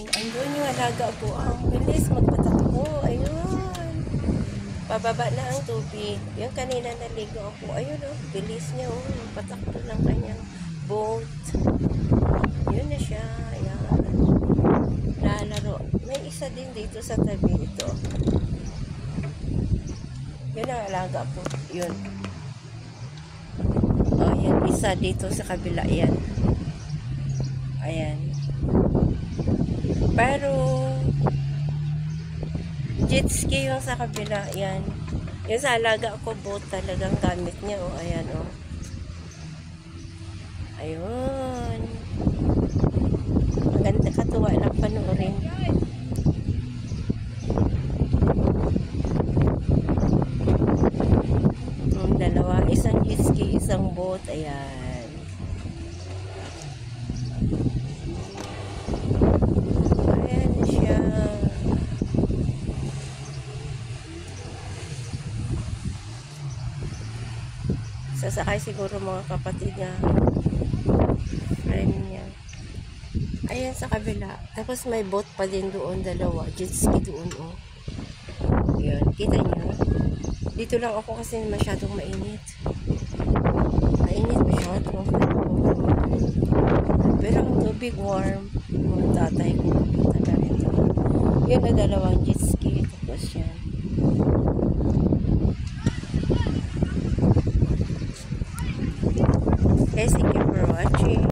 Andun yung alaga ko. Ang bilis magpatakbo. Ayun. Pababa na ang tubig. Yung kanina naligo ako. Ayun oh. Bilis niya oh. Patakbo ng kanyang boat. Yun na siya. Ayan. Lalaro. May isa din dito sa tabi ito. Yun ang alaga ko. Yun. Oh, yan. Isa dito sa kabila. Yan. Ayan. Pero jet ski yung sa kabila. Yan. Yung sa alaga ko boat talagang gamit niya. Oh, ayan oh. Ayun. Maganda, katuwa lang panoorin. Yung dalawa, isang jet ski, isang boat. Ayan. Ayan siya. Sasakay siguro mga kapatid niya. Friend niya. Ayan sa kabila. Tapos may boat pa din doon, dalawa. Jet ski doon, oh. Ayan, kita niyo. Dito lang ako kasi masyadong mainit. Mainit masyado. Pero ang tubig warm. Mga tatay ko. Taga rito. Yun na dalawang jet ski.